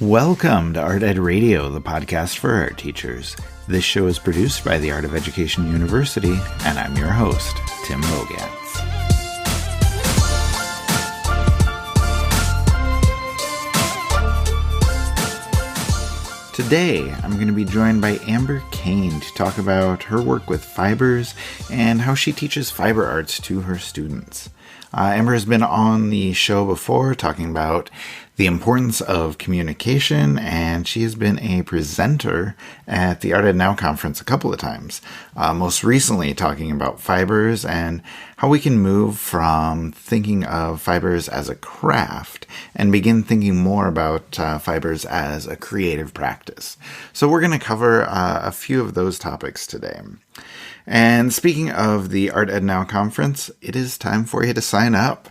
Welcome to Art Ed Radio, the podcast for art teachers. This show is produced by the Art of Education University, and I'm your host, Tim Bogantz. Today, I'm going to be joined by Amber Kane to talk about her work with fibers and how she teaches fiber arts to her students. Amber has been on the show before talking about the importance of communication, and she has been a presenter at the Art Ed Now conference a couple of times, most recently talking about fibers and how we can move from thinking of fibers as a craft and begin thinking more about fibers as a creative practice. So we're going to cover a few of those topics today. And speaking of the Art Ed Now conference, it is time for you to sign up.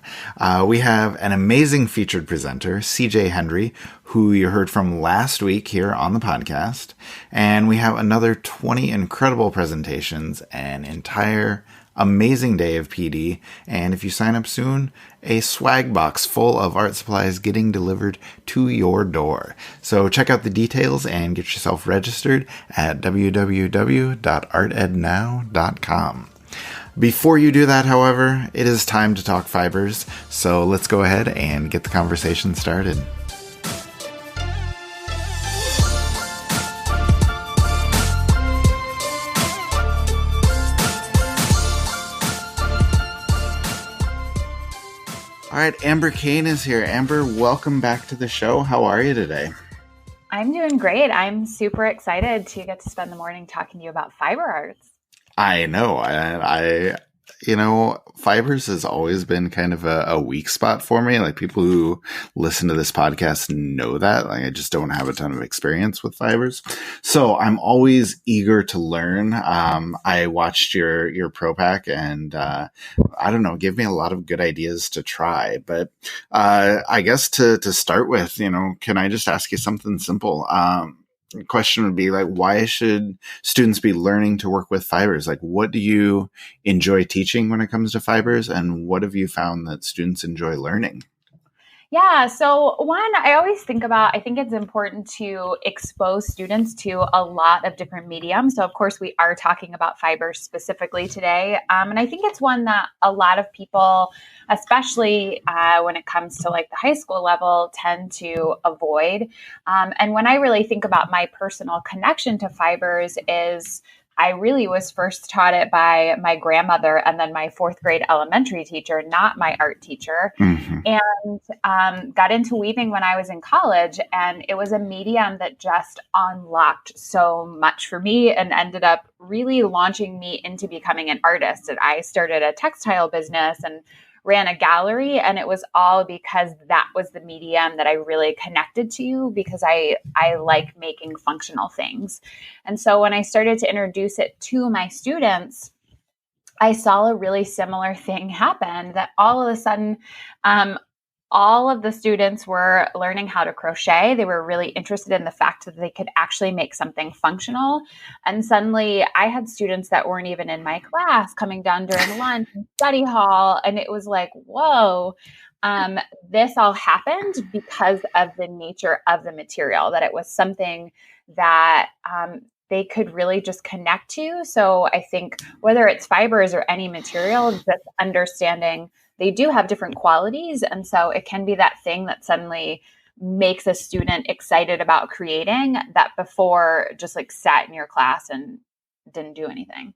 We have an amazing featured presenter, CJ Hendry, who you heard from last week here on the podcast. And we have another 20 incredible presentations, an entire amazing day of PD, and if you sign up soon, a swag box full of art supplies getting delivered to your door. So check out the details and get yourself registered at www.artednow.com. Before you do that, however, it is time to talk fibers, so let's go ahead and get the conversation started. All right, Amber Kane is here. Amber, welcome back to the show. How are you today? I'm doing great. I'm super excited to get to spend the morning talking to you about fiber arts. I know. Fibers has always been kind of a weak spot for me. Like, people who listen to this podcast know that. Like, I just don't have a ton of experience with fibers. So I'm always eager to learn. I watched your Pro Pack and, gave me a lot of good ideas to try. But I guess to start with, can I just ask you something simple? The question would be, like, why should students be learning to work with fibers? Like, what do you enjoy teaching when it comes to fibers, and what have you found that students enjoy learning? Yeah, so one, I think it's important to expose students to a lot of different mediums. So of course we are talking about fibers specifically today. And I think it's one that a lot of people, especially when it comes to like the high school level, tend to avoid. And when I really think about my personal connection to fibers is I really was first taught it by my grandmother and then my fourth grade elementary teacher, not my art teacher, and got into weaving when I was in college. And it was a medium that just unlocked so much for me and ended up really launching me into becoming an artist. And I started a textile business and ran a gallery, and it was all because that was the medium that I really connected to, because I like making functional things. And so when I started to introduce it to my students, I saw a really similar thing happen, that all of a sudden, all of the students were learning how to crochet. They were really interested in the fact that they could actually make something functional. And suddenly I had students that weren't even in my class coming down during lunch and study hall. And it was like, whoa, this all happened because of the nature of the material, that it was something that they could really just connect to. So I think whether it's fibers or any material, just understanding they do have different qualities. And so it can be that thing that suddenly makes a student excited about creating that before just like sat in your class and didn't do anything.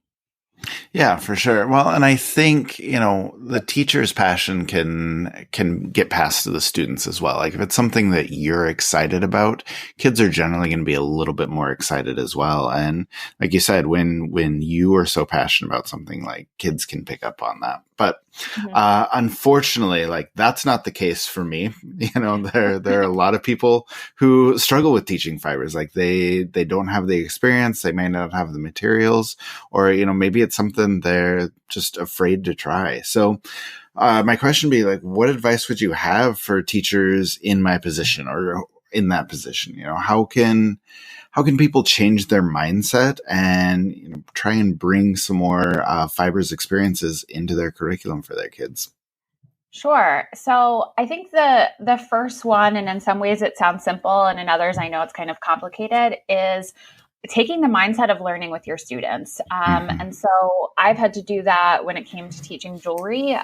Yeah, for sure. Well, and I think, the teacher's passion can get passed to the students as well. Like, if it's something that you're excited about, kids are generally going to be a little bit more excited as well. And like you said, when you are so passionate about something, like, kids can pick up on that. But unfortunately, like, that's not the case for me. There are a lot of people who struggle with teaching fibers. Like, they don't have the experience, they may not have the materials, or maybe it's something they're just afraid to try. So my question would be, like, what advice would you have for teachers in my position or in that position? How can people change their mindset and try and bring some more fibers experiences into their curriculum for their kids? Sure. So I think the first one, and in some ways it sounds simple, and in others I know it's kind of complicated, is taking the mindset of learning with your students. Hmm. And so I've had to do that when it came to teaching jewelry,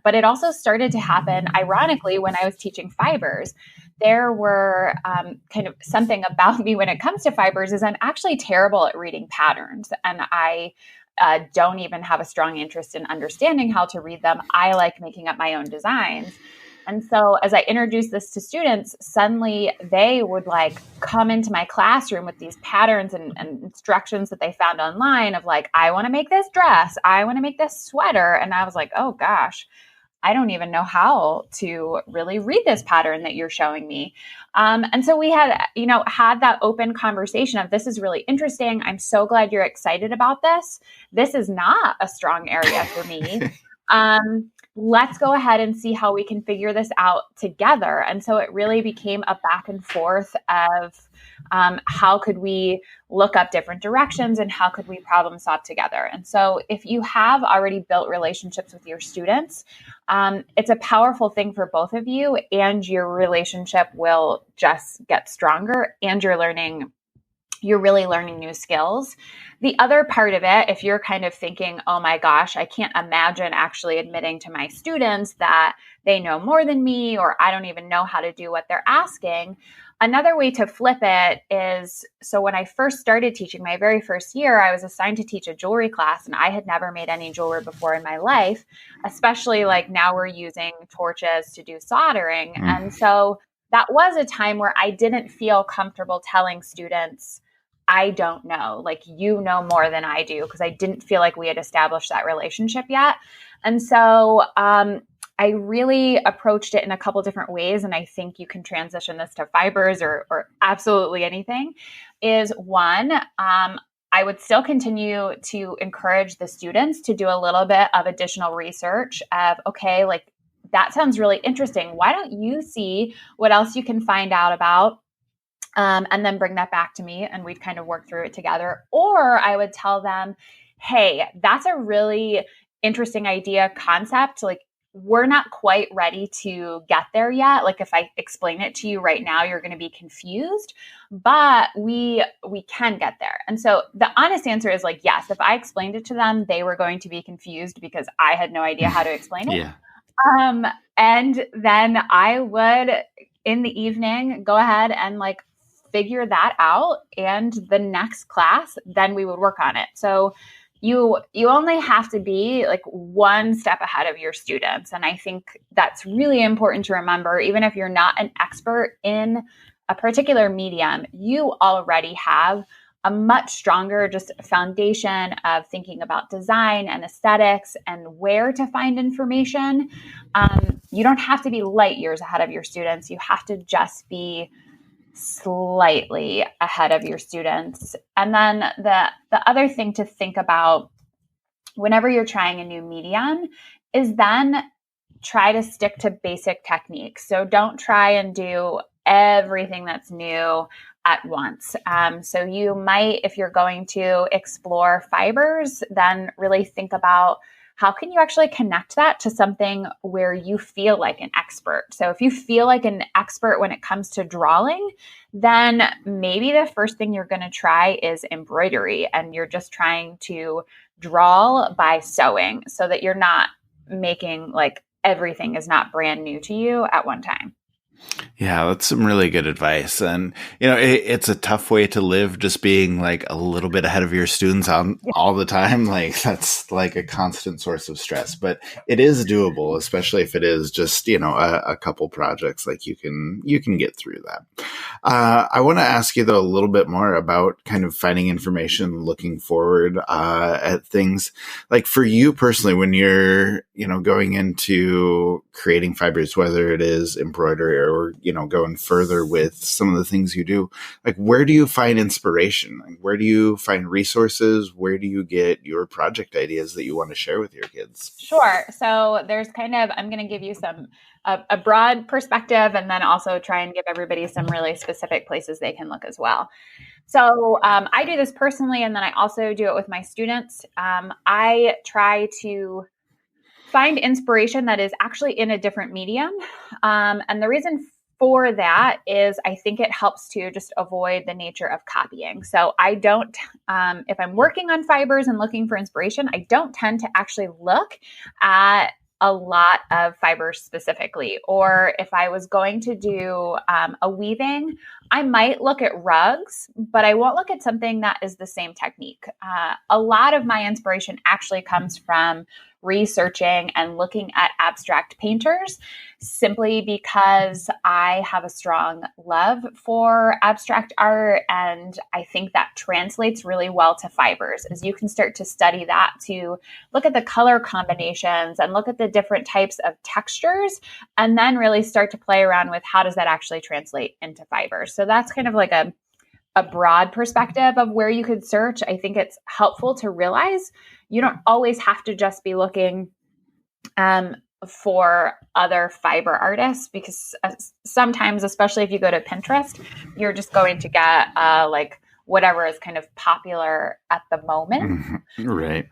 but it also started to happen, ironically, when I was teaching fibers. There were kind of something about me when it comes to fibers is I'm actually terrible at reading patterns, and I don't even have a strong interest in understanding how to read them. I like making up my own designs. And so as I introduced this to students, suddenly they would like come into my classroom with these patterns and instructions that they found online of like, I want to make this dress, I want to make this sweater. And I was like, oh gosh, I don't even know how to really read this pattern that you're showing me. And so we had, had that open conversation of this is really interesting. I'm so glad you're excited about this. This is not a strong area for me. Let's go ahead and see how we can figure this out together. And so it really became a back and forth of how could we look up different directions and how could we problem solve together. And so if you have already built relationships with your students, it's a powerful thing for both of you, and your relationship will just get stronger, and you're really learning new skills. The other part of it, if you're kind of thinking, oh my gosh, I can't imagine actually admitting to my students that they know more than me, or I don't even know how to do what they're asking. Another way to flip it is, so when I first started teaching, my very first year, I was assigned to teach a jewelry class, and I had never made any jewelry before in my life, especially like now we're using torches to do soldering. Mm. And so that was a time where I didn't feel comfortable telling students, I don't know, like you know more than I do, because I didn't feel like we had established that relationship yet. And so I really approached it in a couple different ways, and I think you can transition this to fibers or absolutely anything. Is one, I would still continue to encourage the students to do a little bit of additional research of, okay, like that sounds really interesting. Why don't you see what else you can find out about? And then bring that back to me, and we'd kind of work through it together. Or I would tell them, hey, that's a really interesting idea, concept. Like, we're not quite ready to get there yet. Like, if I explain it to you right now, you're going to be confused, but we can get there. And so the honest answer is like, yes, if I explained it to them, they were going to be confused because I had no idea how to explain it. Yeah. And then I would, in the evening, go ahead and like figure that out. And the next class, then we would work on it. So you only have to be like one step ahead of your students. And I think that's really important to remember. Even if you're not an expert in a particular medium, you already have a much stronger just foundation of thinking about design and aesthetics and where to find information. You don't have to be light years ahead of your students. You have to just be slightly ahead of your students. And then the other thing to think about whenever you're trying a new medium is then try to stick to basic techniques. So don't try and do everything that's new at once. So you might, if you're going to explore fibers, then really think about how can you actually connect that to something where you feel like an expert. So if you feel like an expert when it comes to drawing, then maybe the first thing you're going to try is embroidery, and you're just trying to draw by sewing so that you're not making like everything is not brand new to you at one time. Yeah, that's some really good advice. And, it's a tough way to live, just being like a little bit ahead of your students on all the time. Like that's like a constant source of stress, but it is doable, especially if it is just, a couple projects. Like you can get through that. I want to ask you though a little bit more about kind of finding information, looking forward at things. Like for you personally, when you're, going into creating fibers, whether it is embroidery or, going further with some of the things you do, like where do you find inspiration? Like where do you find resources? Where do you get your project ideas that you want to share with your kids? Sure. So there's I'm going to give you a broad perspective, and then also try and give everybody some really specific places they can look as well. So I do this personally, and then I also do it with my students. I try to find inspiration that is actually in a different medium. And the reason for that is I think it helps to just avoid the nature of copying. So I don't, if I'm working on fibers and looking for inspiration, I don't tend to actually look at a lot of fibers specifically. Or if I was going to do a weaving, I might look at rugs, but I won't look at something that is the same technique. A lot of my inspiration actually comes from researching and looking at abstract painters, simply because I have a strong love for abstract art. And I think that translates really well to fibers, as you can start to study that, to look at the color combinations and look at the different types of textures, and then really start to play around with how does that actually translate into fibers. So that's kind of like a broad perspective of where you could search. I think it's helpful to realize you don't always have to just be looking for other fiber artists, because sometimes, especially if you go to Pinterest, you're just going to get like whatever is kind of popular at the moment. Mm-hmm. Right.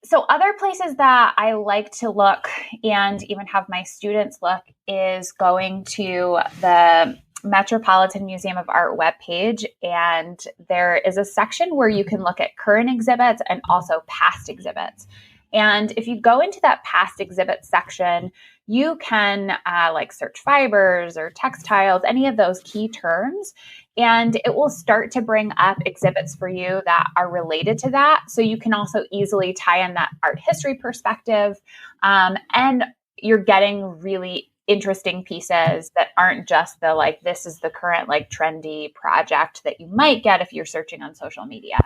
So other places that I like to look and even have my students look is going to the Metropolitan Museum of Art webpage. And there is a section where you can look at current exhibits and also past exhibits. And if you go into that past exhibit section, you can like search fibers or textiles, any of those key terms, and it will start to bring up exhibits for you that are related to that. So you can also easily tie in that art history perspective. And you're getting really interesting pieces that aren't just the like, this is the current like trendy project that you might get if you're searching on social media.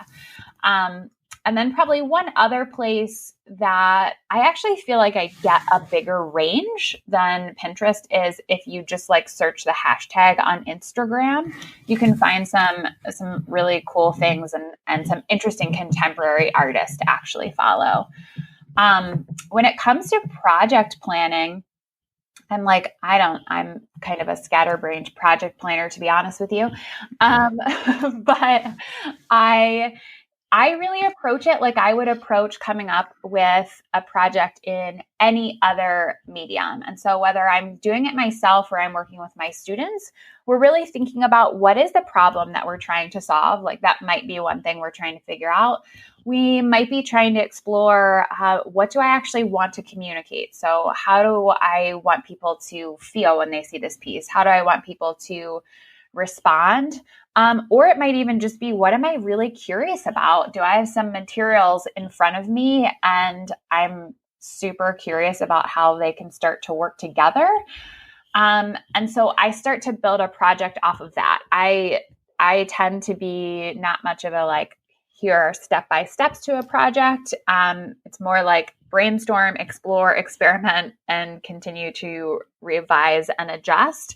And then probably one other place that I actually feel like I get a bigger range than Pinterest is if you just like search the hashtag on Instagram. You can find some really cool things and some interesting contemporary artists to actually follow. When it comes to project planning, I'm kind of a scatterbrained project planner, to be honest with you. But I really approach it like I would approach coming up with a project in any other medium. And so whether I'm doing it myself or I'm working with my students, we're really thinking about what is the problem that we're trying to solve. Like that might be one thing we're trying to figure out. We might be trying to explore what do I actually want to communicate? So how do I want people to feel when they see this piece? How do I want people to respond? Or it might even just be, what am I really curious about? Do I have some materials in front of me and I'm super curious about how they can start to work together? And so I start to build a project off of that. I tend to be not much of a like, here are step-by-steps to a project. It's more like brainstorm, explore, experiment, and continue to revise and adjust.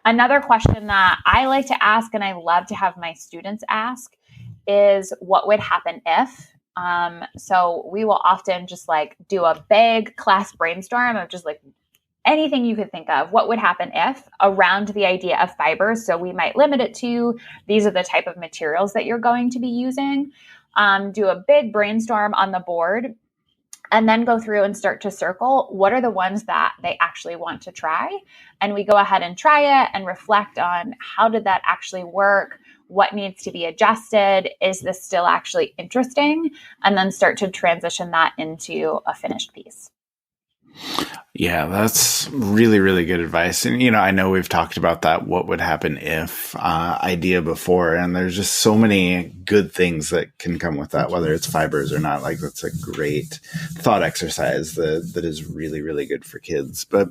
Another question that I like to ask, and I love to have my students ask, is what would happen if? So we will often just like do a big class brainstorm of just like anything you could think of. What would happen if around the idea of fibers? So we might limit it to these are the type of materials that you're going to be using. Do a big brainstorm on the board. And then go through and start to circle what are the ones that they actually want to try. And we go ahead and try it and reflect on how did that actually work? What needs to be adjusted? Is this still actually interesting? And then start to transition that into a finished piece. Yeah, that's really, really good advice. And, I know we've talked about that what would happen if idea before, and there's just so many good things that can come with that, whether it's fibers or not. Like, that's a great thought exercise that is really, really good for kids. But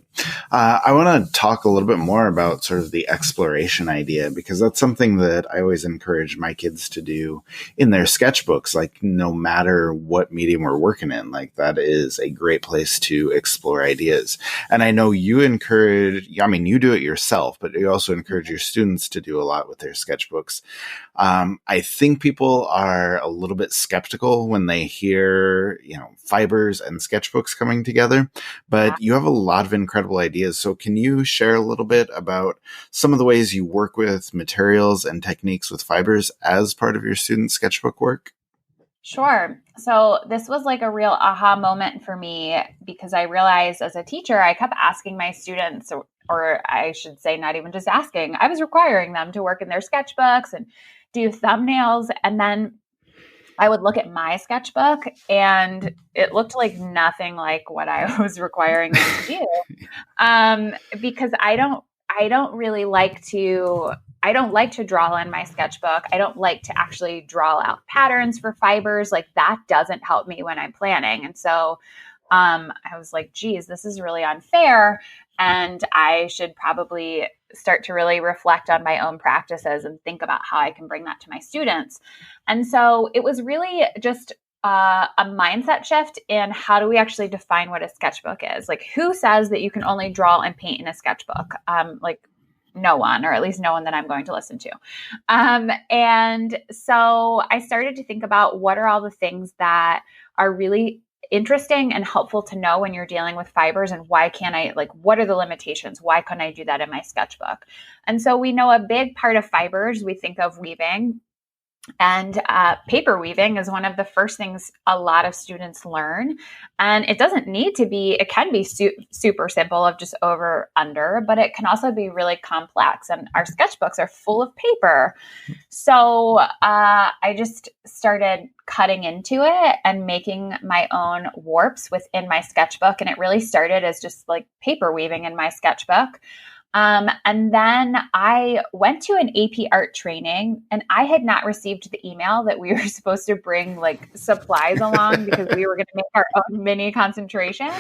I want to talk a little bit more about sort of the exploration idea, because that's something that I always encourage my kids to do in their sketchbooks. Like, no matter what medium we're working in, like that is a great place to explore ideas. And I know you you do it yourself, but you also encourage your students to do a lot with their sketchbooks. I think people are a little bit skeptical when they hear, fibers and sketchbooks coming together, but you have a lot of incredible ideas. So can you share a little bit about some of the ways you work with materials and techniques with fibers as part of your student sketchbook work? Sure. So this was like a real aha moment for me because I realized as a teacher, I kept asking my students, or I should say, not even just asking, I was requiring them to work in their sketchbooks and do thumbnails. And then I would look at my sketchbook and it looked like nothing like what I was requiring them to do. Because I don't really like to I don't like to draw in my sketchbook. I don't like to actually draw out patterns for fibers. Like that doesn't help me when I'm planning. And so I was like, geez, this is really unfair. And I should probably start to really reflect on my own practices and think about how I can bring that to my students. And so it was really just a mindset shift in how do we actually define what a sketchbook is? Like, who says that you can only draw and paint in a sketchbook? Like, no one, or at least no one that I'm going to listen to. And so I started to think about what are all the things that are really interesting and helpful to know when you're dealing with fibers, and why can't I, like, what are the limitations? Why couldn't I do that in my sketchbook? And so we know a big part of fibers, we think of weaving. And paper weaving is one of the first things a lot of students learn. And it doesn't need to be, it can be super simple of just over, under, but it can also be really complex. And our sketchbooks are full of paper. So I just started cutting into it and making my own warps within my sketchbook. And it really started as just like paper weaving in my sketchbook. And then I went to an AP art training, and I had not received the email that we were supposed to bring like supplies along because we were going to make our own mini concentration.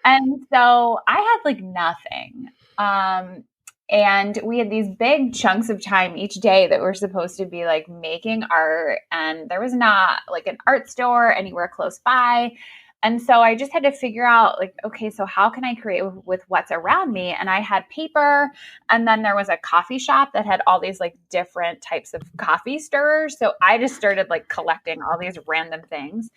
And so I had like nothing. And we had these big chunks of time each day that were supposed to be like making art. And there was not like an art store anywhere close by. And so I just had to figure out like, okay, so how can I create with what's around me? And I had paper, and then there was a coffee shop that had all these like different types of coffee stirrers. So I just started like collecting all these random things.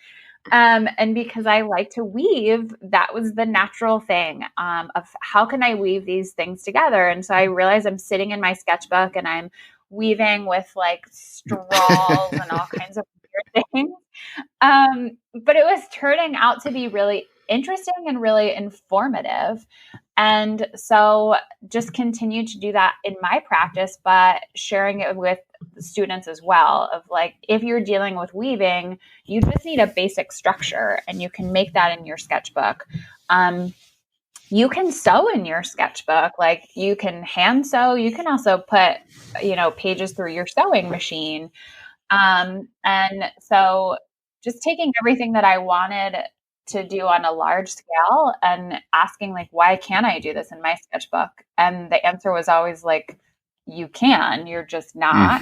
And because I like to weave, that was the natural thing of how can I weave these things together? And so I realized I'm sitting in my sketchbook and I'm weaving with like straws and all kinds of weird things. But it was turning out to be really interesting and really informative. And so just continue to do that in my practice, but sharing it with students as well of like, if you're dealing with weaving, you just need a basic structure and you can make that in your sketchbook. You can sew in your sketchbook, like you can hand sew. You can also put, pages through your sewing machine. And so just taking everything that I wanted to do on a large scale and asking like, why can't I do this in my sketchbook? And the answer was always like, you can, you're just not.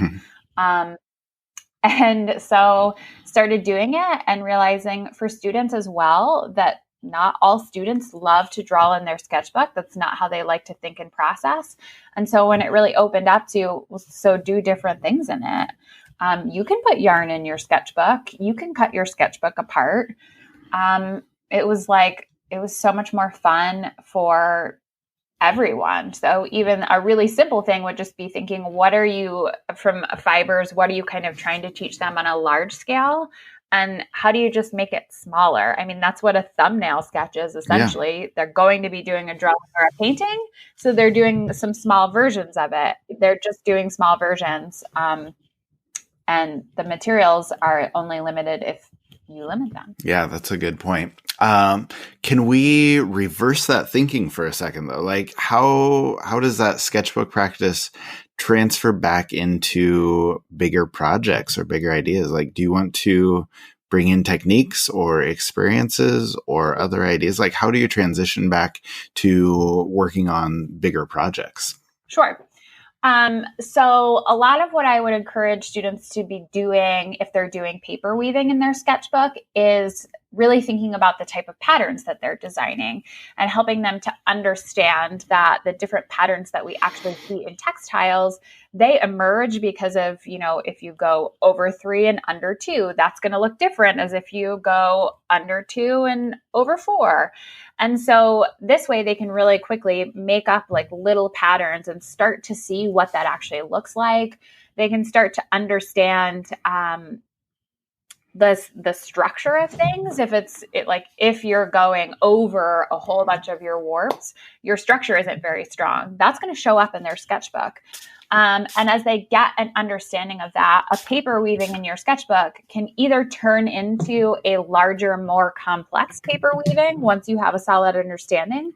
And so started doing it and realizing for students as well that not all students love to draw in their sketchbook. That's not how they like to think and process. And so when it really opened up to, so do different things in it. You can put yarn in your sketchbook. You can cut your sketchbook apart. It was so much more fun for everyone. So even a really simple thing would just be thinking, what are you from fibers? What are you kind of trying to teach them on a large scale? And how do you just make it smaller? I mean, that's what a thumbnail sketch is essentially. Yeah. They're going to be doing a drawing or a painting. So they're doing some small versions of it. They're just doing small versions. And the materials are only limited if you limit them. Yeah, that's a good point. Can we reverse that thinking for a second, though? Like, how does that sketchbook practice transfer back into bigger projects or bigger ideas? Like, do you want to bring in techniques or experiences or other ideas? Like, how do you transition back to working on bigger projects? Sure. So a lot of what I would encourage students to be doing if they're doing paper weaving in their sketchbook is really thinking about the type of patterns that they're designing and helping them to understand that the different patterns that we actually see in textiles, they emerge because of, if you go over 3 and under 2, that's going to look different as if you go under 2 and over 4. And so this way they can really quickly make up like little patterns and start to see what that actually looks like. They can start to understand the structure of things. If you're going over a whole bunch of your warps, your structure isn't very strong. That's going to show up in their sketchbook. And as they get an understanding of that, a paper weaving in your sketchbook can either turn into a larger, more complex paper weaving once you have a solid understanding,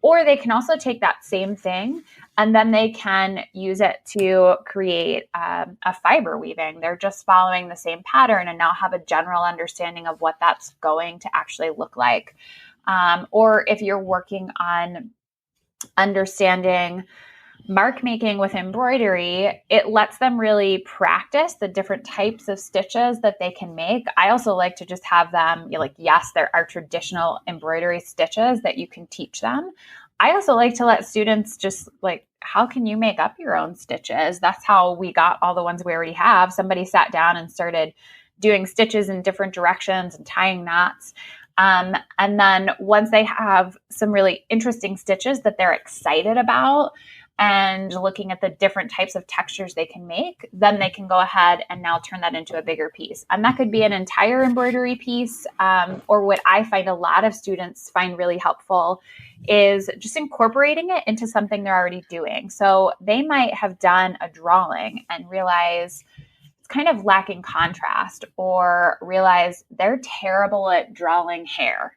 or they can also take that same thing and then they can use it to create a fiber weaving. They're just following the same pattern and now have a general understanding of what that's going to actually look like. Or if you're working on understanding mark making with embroidery, it lets them really practice the different types of stitches that they can make. I also like to just have them, yes, there are traditional embroidery stitches that you can teach them. I also like to let students just how can you make up your own stitches? That's how we got all the ones we already have. Somebody sat down and started doing stitches in different directions and tying knots. And then once they have some really interesting stitches that they're excited about, and looking at the different types of textures they can make, then they can go ahead and now turn that into a bigger piece. And that could be an entire embroidery piece, or what I find a lot of students find really helpful is just incorporating it into something they're already doing. So they might have done a drawing and realize it's kind of lacking contrast, or realize they're terrible at drawing hair.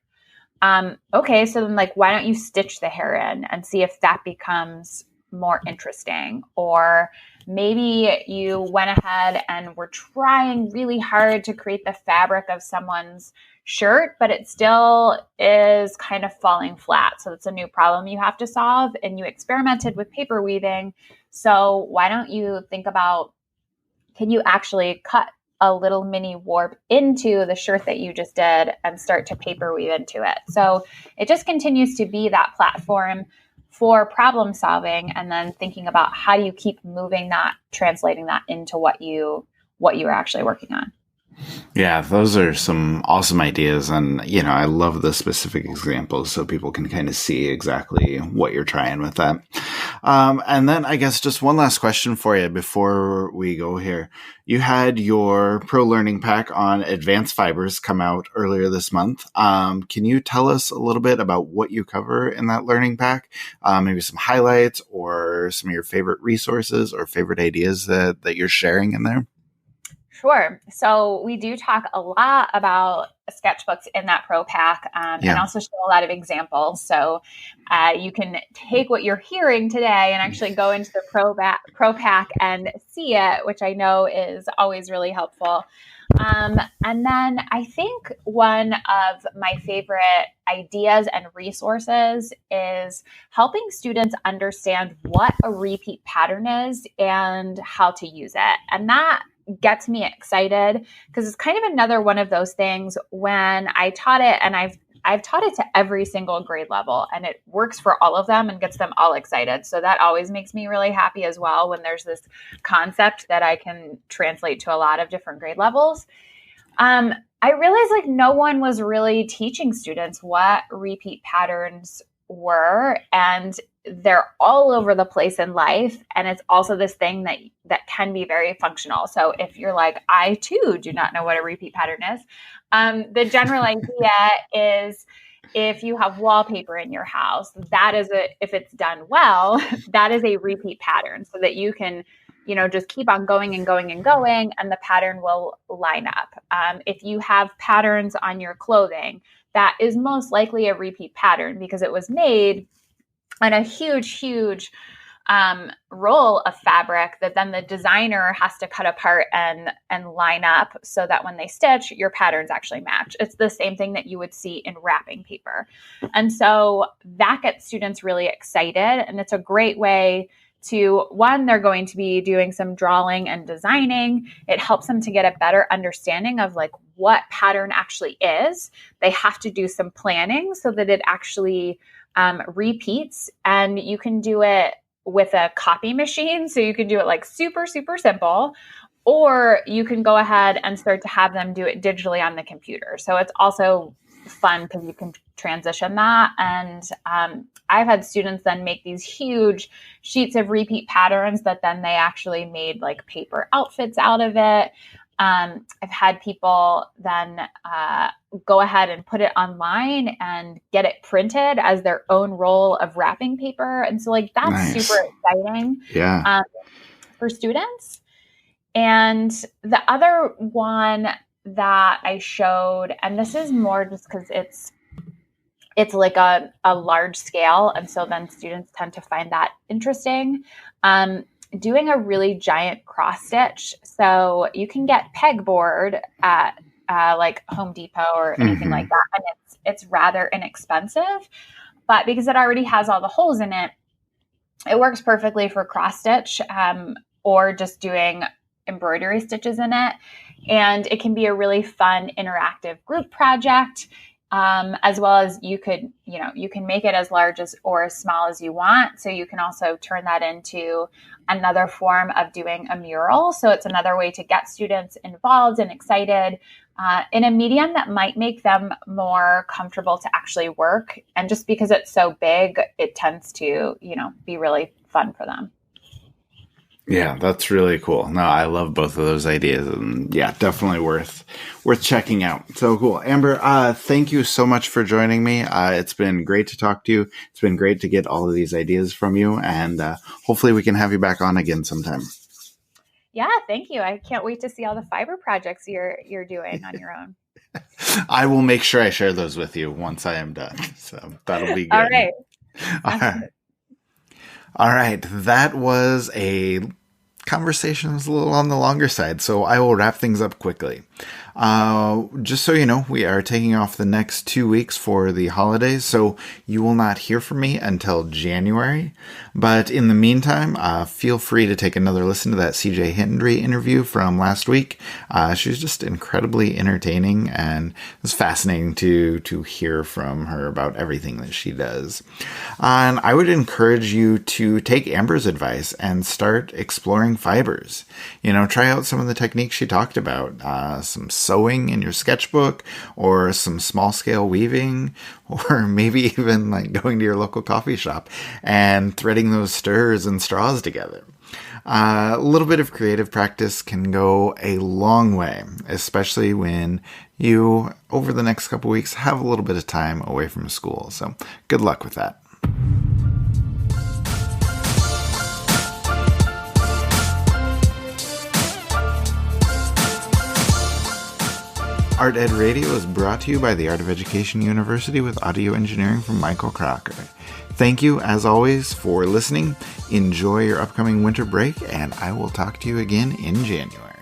Okay, so then why don't you stitch the hair in and see if that becomes more interesting? Or maybe you went ahead and were trying really hard to create the fabric of someone's shirt, but it still is kind of falling flat. So it's a new problem you have to solve, and you experimented with paper weaving. So why don't you think about, can you actually cut a little mini warp into the shirt that you just did and start to paper weave into it? So it just continues to be that platform for problem solving, and then thinking about how do you keep moving that, translating that into what you are actually working on. Yeah, those are some awesome ideas. And, I love the specific examples so people can kind of see exactly what you're trying with that. And then I guess just one last question for you before we go here. You had your Pro Learning Pack on advanced fibers come out earlier this month. Can you tell us a little bit about what you cover in that learning pack? Maybe some highlights or some of your favorite resources or favorite ideas that you're sharing in there? Sure. So we do talk a lot about sketchbooks in that Pro Pack, and also show a lot of examples. So you can take what you're hearing today and actually go into the Pro Pack and see it, which I know is always really helpful. And then I think one of my favorite ideas and resources is helping students understand what a repeat pattern is and how to use it. And that gets me excited because it's kind of another one of those things when I taught it, and I've taught it to every single grade level, and it works for all of them and gets them all excited. So that always makes me really happy as well when there's this concept that I can translate to a lot of different grade levels. I realized no one was really teaching students what repeat patterns were, and they're all over the place in life. And it's also this thing that can be very functional. So if you're I too do not know what a repeat pattern is, the general idea is if you have wallpaper in your house, if it's done well, that is a repeat pattern, so that you can, just keep on going and going and going, and the pattern will line up. If you have patterns on your clothing, that is most likely a repeat pattern because it was made on a huge roll of fabric that then the designer has to cut apart and line up so that when they stitch, your patterns actually match. It's the same thing that you would see in wrapping paper. And so that gets students really excited. And it's a great way to, one, they're going to be doing some drawing and designing. It helps them to get a better understanding of what pattern actually is. They have to do some planning so that it actually repeats, and you can do it with a copy machine. So you can do it super, super simple, or you can go ahead and start to have them do it digitally on the computer. So it's also fun because you can transition that. And I've had students then make these huge sheets of repeat patterns that then they actually made paper outfits out of it. I've had people then go ahead and put it online and get it printed as their own roll of wrapping paper. And so like that's Nice. super exciting Yeah. For students. And the other one that I showed, and this is more just because it's like a large scale. And so then students tend to find that interesting. Doing a really giant cross stitch. So you can get pegboard at like Home Depot or anything like that. And it's rather inexpensive, but because it already has all the holes in it, it works perfectly for cross stitch or just doing embroidery stitches in it. And it can be a really fun interactive group project. As well as you can make it as large as or as small as you want. So you can also turn that into another form of doing a mural. So it's another way to get students involved and excited in a medium that might make them more comfortable to actually work. And just because it's so big, it tends to, be really fun for them. Yeah, that's really cool. No, I love both of those ideas, and yeah, definitely worth checking out. So cool. Amber, thank you so much for joining me. It's been great to talk to you. It's been great to get all of these ideas from you, and hopefully we can have you back on again sometime. Yeah, thank you. I can't wait to see all the fiber projects you're doing on your own. I will make sure I share those with you once I am done. So that'll be good. All right. All right. That was a conversation that was a little on the longer side, so I will wrap things up quickly. Just so you know, we are taking off the next 2 weeks for the holidays, so you will not hear from me until January. But in the meantime, feel free to take another listen to that CJ Hendry interview from last week. She's just incredibly entertaining, and it was fascinating to hear from her about everything that she does. And I would encourage you to take Amber's advice and start exploring fibers. Try out some of the techniques she talked about, some sewing in your sketchbook, or some small scale weaving, or maybe even like going to your local coffee shop and threading those stirs and straws together. A little bit of creative practice can go a long way, especially when you, over the next couple weeks, have a little bit of time away from school. So good luck with that. Art Ed Radio is brought to you by the Art of Education University with audio engineering from Michael Crocker. Thank you, as always, for listening. Enjoy your upcoming winter break, and I will talk to you again in January.